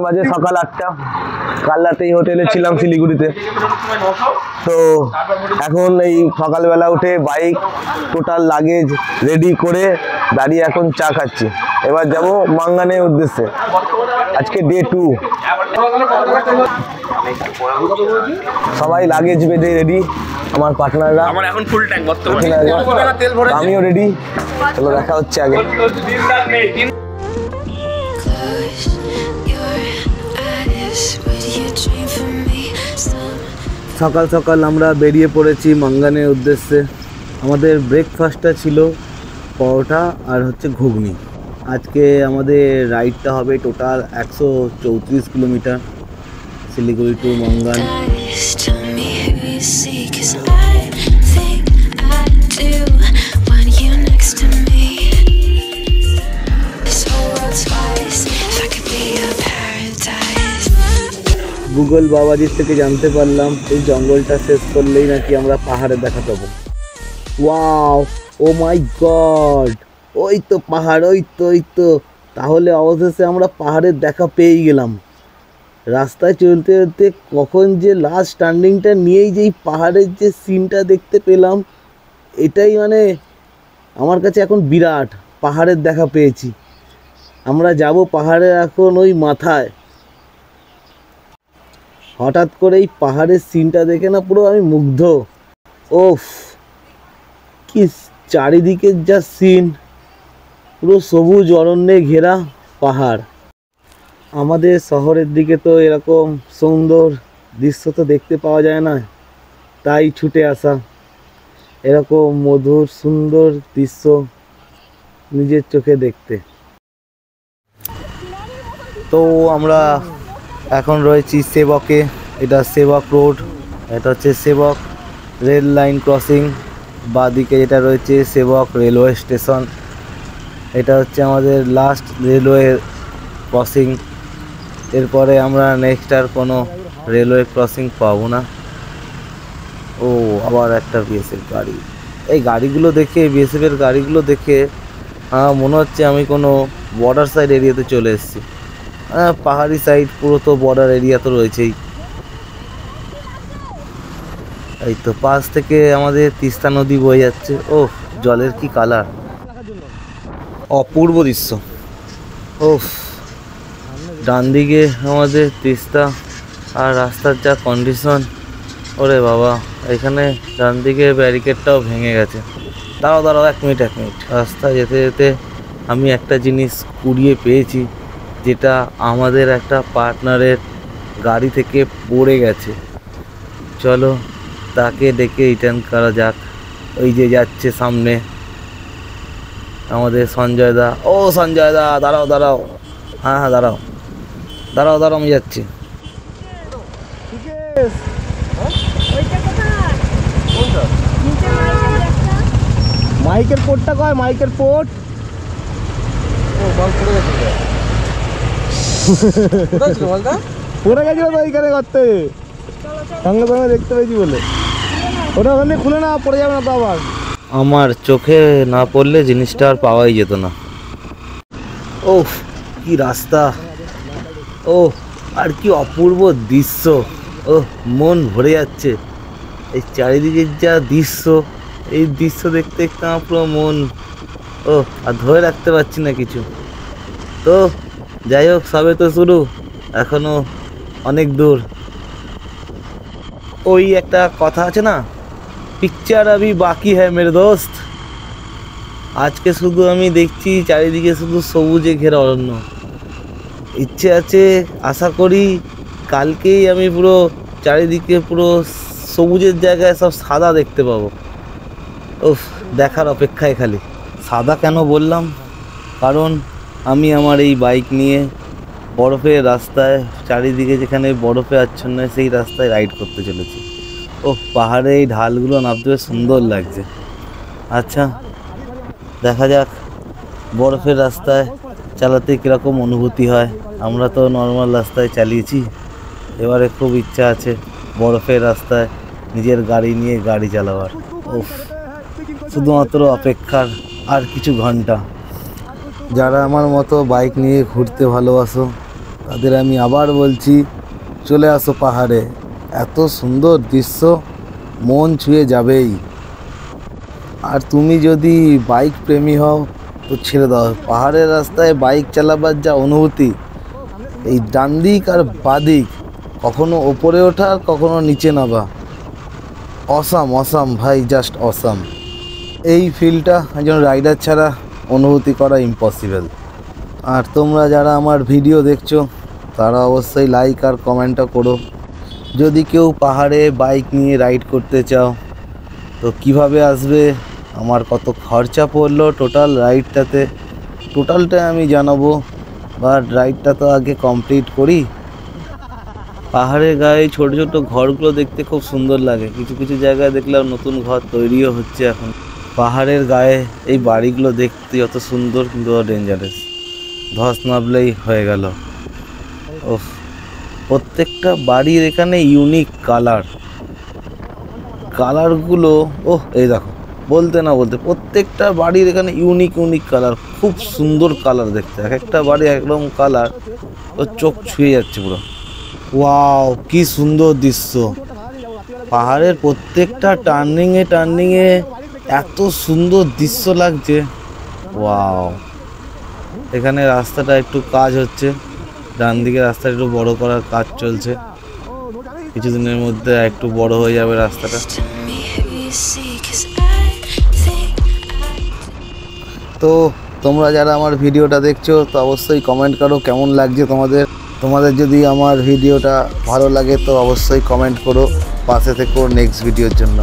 বাজে সকাল 8টা। কাল রাতেই হোটেলে ছিলাম শিলিগুড়িতে। তো এখন এই সকালবেলা উঠে বাইক টোটাল লাগেজ রেডি করে দাঁড়িয়ে এখন চা খাচ্ছি। এবার যাব মাঙ্গানের উদ্দেশ্যে। আজকে ডে 2। সবাই লাগেজ বেঁধে রেডি। আমার পার্টনাররা, আমার এখন ফুল ট্যাঙ্ক বর্তমানে, আমিও রেডি। চলো দেখা হচ্ছে আগে। সকাল সকাল আমরা বেরিয়ে পড়েছি মাঙ্গানের উদ্দেশ্যে। আমাদের ব্রেকফাস্টটা ছিল পরোটা আর হচ্ছে ঘুগনি। আজকে আমাদের রাইডটা হবে total 134 kilometre, Siliguri to Mangan. Google বাবাজির থেকে জানতে পারলাম এই জঙ্গলটা শেষ করলেই নাকি আমরা পাহাড়ে দেখা পাবো। ওয়াও, ও মাই গড, ওই তো পাহাড়, ওই তো। তাহলে অবশেষে আমরা পাহাড়ের দেখা পেয়েই গেলাম। রাস্তায় চলতে চলতে কখন যে লাস্ট টার্নিংটা নিয়েই যেই পাহাড়ের যে সিনটা দেখতে পেলাম, এটাই মানে আমার কাছে এখন বিরাট। পাহাড়ের দেখা পেয়েছি। আমরা যাব পাহাড়ে এখন ওই মাথায়। হঠাৎ করে এই পাহাড়ের সিনটা দেখে না পুরো আমি মুগ্ধ। ওফ, কি চারিদিকের যা সিন, পুরো সবুজ অরণ্যে ঘেরা পাহাড়। আমাদের শহরের দিকে তো এরকম সুন্দর দৃশ্য তো দেখতে পাওয়া যায় না, তাই ছুটে আসা এরকম মধুর সুন্দর দৃশ্য নিজের চোখে দেখতে। তো আমরা এখন রয়েছি সেবকে। এটা সেবক রোড, এটা হচ্ছে সেবক রেল লাইন ক্রসিং। বাঁদিকে যেটা রয়েছে সেবক রেলওয়ে স্টেশন। এটা হচ্ছে আমাদের লাস্ট রেলওয়ে ক্রসিং। এরপরে আমরা নেক্সট আর কোনো রেলওয়ে ক্রসিং পাবো না। ও, আবার একটা বিএসএফ গাড়ি। এই গাড়িগুলো দেখে, বিএসএফের গাড়িগুলো দেখে মনে হচ্ছে আমি কোনো বর্ডার সাইড এরিয়াতে চলে এসেছি। পাহাড়ি সাইড, পুরো তো বর্ডার এরিয়া তো রয়েছেই। এই তো পাশ থেকে আমাদের তিস্তা নদী বয়ে যাচ্ছে। ও, জলের কি কালার, অপূর্ব দৃশ্য। ওফ, ডান দিকে আমাদের তিস্তা, আর রাস্তার যা কন্ডিশন, ওরে বাবা। এখানে ডান দিকে ব্যারিকেডটাও ভেঙে গেছে। দাঁড়াও 1 মিনিট। রাস্তায় যেতে যেতে আমি একটা জিনিস কুড়িয়ে পেয়েছি, যেটা আমাদের একটা পার্টনারের গাড়ি থেকে পড়ে গেছে। চলো তাকে ডেকে রিটার্ন করা যাক। ওই যে যাচ্ছে সামনে আমাদের সঞ্জয় দা। ও সঞ্জয় দা, দাঁড়াও। হ্যাঁ দাঁড়াও, আমি যাচ্ছি। মাইকের পোর্টটা কয়, মাইকের পোর্ট। পড়ে গেছিল তো ওইখানে করতে, সঙ্গে দেখতে পেয়েছি বলে। ওটা ওখানে খুলে না, পড়ে যাবে না তো আবার। আমার চোখে না পড়লে জিনিসটা আর পাওয়াই যেত না। ওহ, কি রাস্তা, ও আর কি অপূর্ব দৃশ্য। ও, মন ভরে যাচ্ছে। এই চারিদিকের যা দৃশ্য, এই দৃশ্য দেখতে দেখতে আমার পুরো মন, ও আর ধরে রাখতে পারছি না কিছু। তো যাই হোক, সবে তো শুরু, এখনো অনেক দূর। ওই একটা কথা আছে না, পিকচার আভি বাকি হ্যায় মেরে দোস্ত। আজকে শুধু আমি দেখছি চারিদিকে শুধু সবুজে ঘেরা অরণ্য। ইচ্ছে আছে, আশা করি কালকেই আমি পুরো চারিদিকে পুরো সবুজের জায়গায় সব সাদা দেখতে পাবো। উফ, দেখার অপেক্ষায় খালি। সাদা কেন বললাম, কারণ আমি আমার এই বাইক নিয়ে বরফের রাস্তায়, চারিদিকে যেখানে বরফে আচ্ছন্ন সেই রাস্তায় রাইড করতে চলেছি। ও, পাহাড়ে এই ঢালগুলো নামতে সুন্দর লাগছে। আচ্ছা, দেখা যাক বরফের রাস্তায় চালাতে কীরকম অনুভূতি হয়। আমরা তো নর্মাল রাস্তায় চালিয়েছি, এবারে খুব ইচ্ছা আছে বরফের রাস্তায় নিজের গাড়ি নিয়ে গাড়ি চালাবার। উফ, শুধুমাত্র অপেক্ষার আর কিছু ঘন্টা। যারা আমার মতো বাইক নিয়ে ঘুরতে ভালোবাসো তাদের আমি আবার বলছি, চলে আসো পাহাড়ে, এত সুন্দর দৃশ্য, মন ছুঁয়ে যাবেই। আর তুমি যদি বাইক প্রেমী হও তো ছেড়ে দাও, পাহাড়ের রাস্তায় বাইক চালাবার যা অনুভূতি, এই ডান দিক আর বাদিক, কখনো ওপরে ওঠা আর কখনো নিচে নামা, অসাম অসাম ভাই, জাস্ট অসাম। এই ফিলটা একজন রাইডার ছাড়া অনুভূতি করা ইম্পসিবল। আর তোমরা যারা আমার ভিডিও দেখছো তারা অবশ্যই লাইক আর কমেন্টটা করো। যদি কেউ পাহাড়ে বাইক নিয়ে রাইড করতে চাও তো কিভাবে আসবে, আমার কত খরচা পড়লো টোটাল রাইডটাতে, টোটালটা আমি জানাবো। বাট রাইডটা তো আগে কমপ্লিট করি। পাহাড়ের গায়ে ছোট ছোট ঘরগুলো দেখতে খুব সুন্দর লাগে, কিছু কিছু জায়গায় দেখলাম নতুন ঘর তৈরিও হচ্ছে এখন। পাহাড়ের গায়ে এই বাড়িগুলো দেখতে যত সুন্দর কিন্তু ডেঞ্জারাস, ধস নামলেই হয়ে গেল। ওফ, প্রত্যেকটা বাড়ির এখানে ইউনিক কালারগুলো, ওহ এই দেখো, বলতে না বলতে প্রত্যেকটা বাড়ির এখানে ইউনিক কালার, খুব সুন্দর কালার দেখতে, এক একটা বাড়ি একদম কালার, ও চোখ ছুঁয়ে যাচ্ছে পুরো। ওয়াও, কি সুন্দর দৃশ্য! পাহাড়ের প্রত্যেকটা টার্নিংয়ে এত সুন্দর দৃশ্য লাগছে। ওয়াও, এখানে রাস্তাটা একটু কাজ হচ্ছে, ডান দিকে রাস্তাটা একটু বড় করার কাজ চলছে, কিছুদিনের মধ্যে একটু বড় হয়ে যাবে রাস্তাটা। তো তোমরা যারা আমার ভিডিওটা দেখছো তো অবশ্যই কমেন্ট করো কেমন লাগছে তোমাদের যদি আমার ভিডিওটা ভালো লাগে তো অবশ্যই কমেন্ট করো, পাশে থেকো নেক্সট ভিডিওর জন্য।